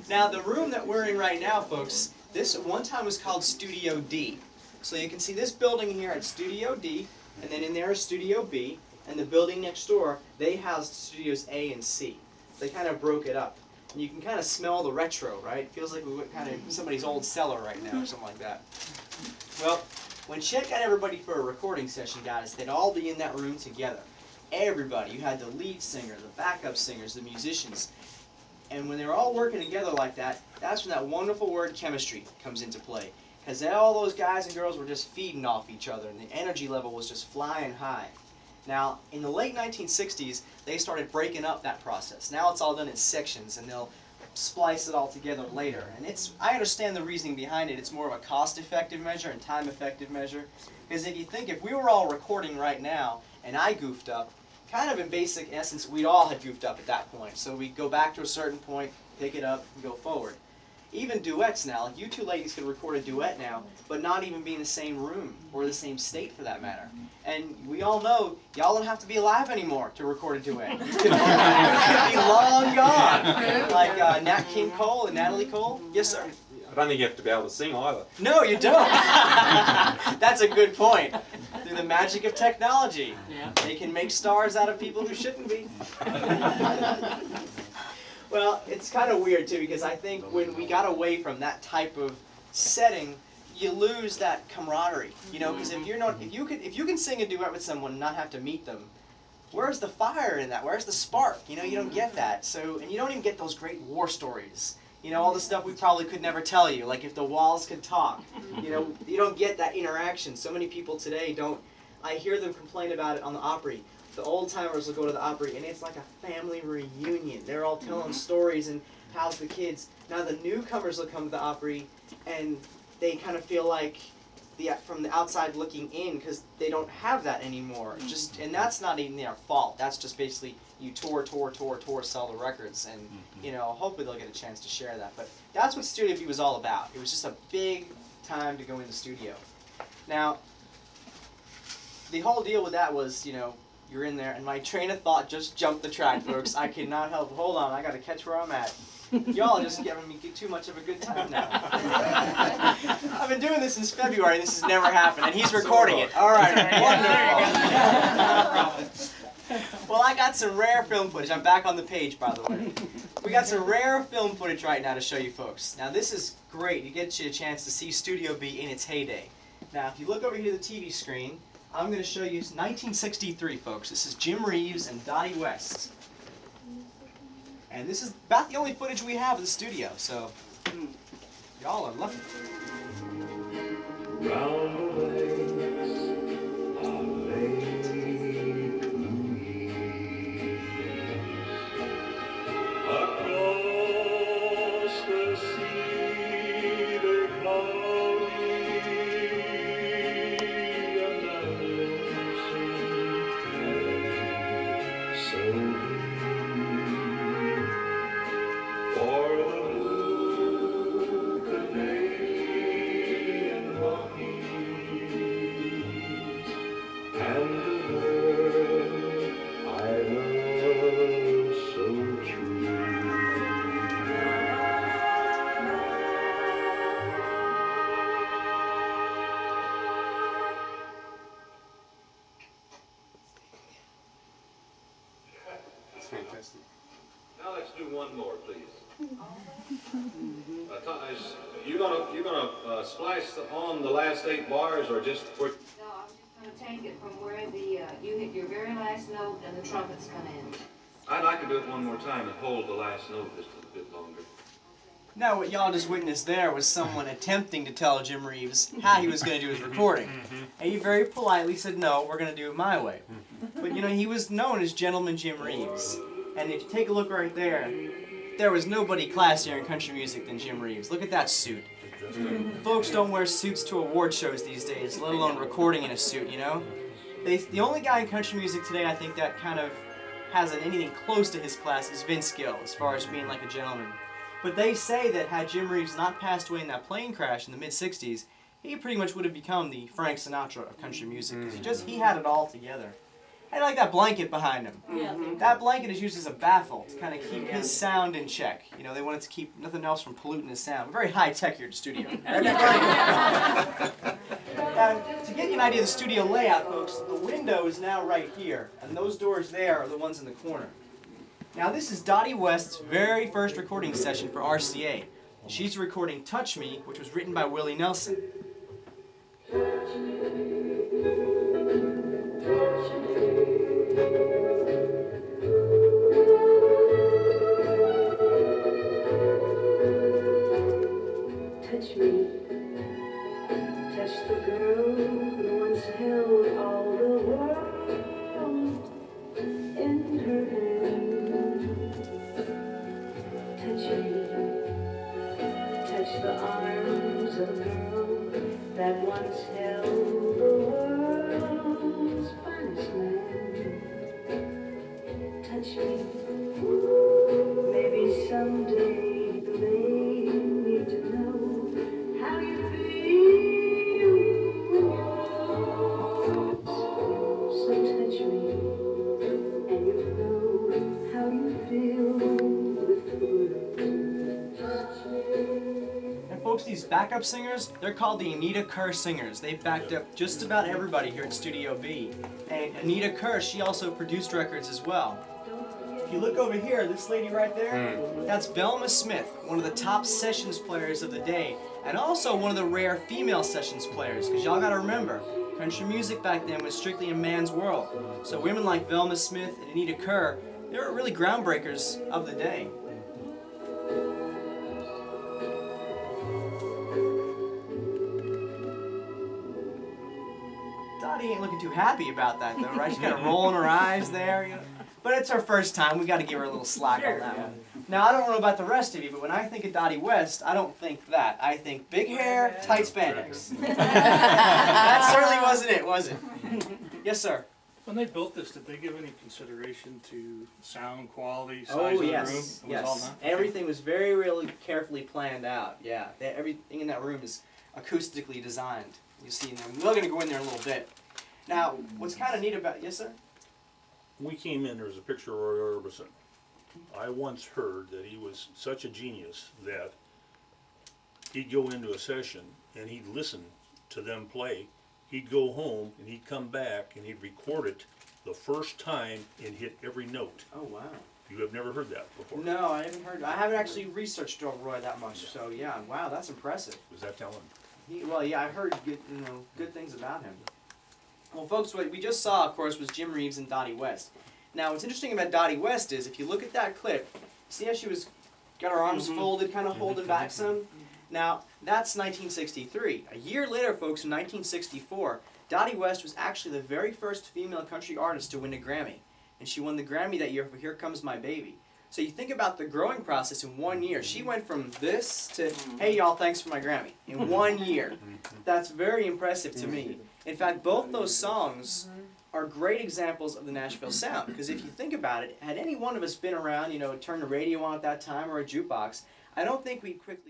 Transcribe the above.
Now, the room that we're in right now, folks, this at one time was called Studio D. So you can see this building here at Studio D, and then in there is Studio B, and the building next door, they housed Studios A and C. They kind of broke it up. And you can kind of smell the retro, right? It feels like we went kind of in somebody's old cellar right now, or something like that. Well, when Chet got everybody for a recording session, guys, they'd all be in that room together. Everybody. You had the lead singer, the backup singers, the musicians. And when they were all working together like that, that's when that wonderful word chemistry comes into play. Because all those guys and girls were just feeding off each other, and the energy level was just flying high. Now, in the late 1960s, they started breaking up that process. Now it's all done in sections, and they'll splice it all together later. And I understand the reasoning behind it. It's more of a cost-effective measure and time-effective measure. Because if you think, if we were all recording right now, and I goofed up, kind of in basic essence, we'd all had goofed up at that point. So we'd go back to a certain point, pick it up, and go forward. Even duets now, like you two ladies could record a duet now, but not even be in the same room, or the same state for that matter. And we all know, y'all don't have to be alive anymore to record a duet. You could be long gone. Like Nat King Cole and Natalie Cole. Yes, sir? I don't think you have to be able to sing either. No, you don't. That's a good point. Through the magic of technology, they can make stars out of people who shouldn't be. Well, it's kind of weird too, because I think when we got away from that type of setting, you lose that camaraderie. You know, because if you can sing a duet with someone and not have to meet them, where's the fire in that? Where's the spark? You know, you don't get that. So, and you don't even get those great war stories. You know, all the stuff we probably could never tell you, like if the walls could talk. You know, you don't get that interaction. So many people today don't. I hear them complain about it on the Opry. The old-timers will go to the Opry, and it's like a family reunion. They're all telling stories and how's the kids. Now the newcomers will come to the Opry, and they kind of feel like from the outside looking in, because they don't have that anymore. And that's not even their fault. That's just basically you tour, sell the records, and you know, hopefully they'll get a chance to share that. But that's what Studio B was all about. It was just a big time to go in the studio. Now, the whole deal with that was, you know, you're in there, and my train of thought just jumped the track, folks. I could not help. Hold on, I got to catch where I'm at. Y'all are just giving me too much of a good time now. I've been doing this since February, and this has never happened, and he's recording it. All right, wonderful. Well, I got some rare film footage. I'm back on the page, by the way. We got some rare film footage right now to show you folks. Now, this is great. It gets you a chance to see Studio B in its heyday. Now, if you look over here to the TV screen, I'm going to show you 1963, folks. This is Jim Reeves and Dottie West. And this is about the only footage we have of the studio, so y'all are lucky. Round the lakes of Lake Louise, across the sea they found me, and I so blue. For the blue Canadian Rockies and the girl I love so true. That's fantastic. Now let's do one more, please. You gonna splice on the last 8 bars, or just put? No, I'm just going to take it from where you hit your very last note and the trumpets come in. I'd like to do it one more time and hold the last note just a bit longer. Now, what y'all just witnessed there was someone attempting to tell Jim Reeves how he was going to do his recording. And he very politely said, no, we're going to do it my way. But, you know, he was known as Gentleman Jim Reeves. And if you take a look right there, there was nobody classier in country music than Jim Reeves. Look at that suit. Folks don't wear suits to award shows these days, let alone recording in a suit, you know? The only guy in country music today, I think, that kind of has anything close to his class is Vince Gill, as far as being like a gentleman. But they say that had Jim Reeves not passed away in that plane crash in the mid-'60s, he pretty much would have become the Frank Sinatra of country music, because he had it all together. I like that blanket behind him. Yeah. That blanket is used as a baffle to kind of keep his sound in check. You know, they wanted to keep nothing else from polluting his sound. We're very high tech here at the studio. Now, to get you an idea of the studio layout, folks, the window is now right here, and those doors there are the ones in the corner. Now, this is Dottie West's very first recording session for RCA. She's recording Touch Me, which was written by Willie Nelson. Touch me, touch the girl who once held all the world in her hand. Touch me, touch the arms of a girl that once held the world's finest man. Touch me, maybe someday they need to know how you feel. So touch me, and you'll know how you feel with the words. And folks, these backup singers, they're called the Anita Kerr Singers. They've backed up just about everybody here at Studio B. And Anita Kerr, she also produced records as well. If you look over here, this lady right there, that's Velma Smith, one of the top sessions players of the day, and also one of the rare female sessions players, because y'all gotta remember, country music back then was strictly a man's world. So women like Velma Smith and Anita Kerr, they were really groundbreakers of the day. Dottie ain't looking too happy about that though, right? She's got a roll in her eyes there, you know. But it's her first time, we got to give her a little slack on that one. Now, I don't know about the rest of you, but when I think of Dottie West, I don't think that. I think big hair, tight spandex. That certainly wasn't it, was it? Yes, sir. When they built this, did they give any consideration to sound quality, size Oh, of the room? yes, It was all yes. done? Everything was very, really carefully planned out, yeah. Everything in that room is acoustically designed. You see in there. We're going to go in there in a little bit. Now, what's kind of neat about, yes, sir? When we came in, there was a picture of Roy Orbison. I once heard that he was such a genius that he'd go into a session and he'd listen to them play. He'd go home and he'd come back and he'd record it the first time and hit every note. Oh, wow. You have never heard that before? No, I haven't heard. I haven't actually researched Roy that much. So yeah, wow, that's impressive. Was that telling? Well, yeah, I heard good things about him. Well, folks, what we just saw, of course, was Jim Reeves and Dottie West. Now, what's interesting about Dottie West is, if you look at that clip, see how she got her arms folded, kind of holding back some? Now, that's 1963. A year later, folks, in 1964, Dottie West was actually the very first female country artist to win a Grammy. And she won the Grammy that year for Here Comes My Baby. So you think about the growing process in 1 year. She went from this to, hey, y'all, thanks for my Grammy, in 1 year. That's very impressive to me. In fact, both those songs are great examples of the Nashville sound. Because if you think about it, had any one of us been around, turned the radio on at that time or a jukebox, I don't think we'd quickly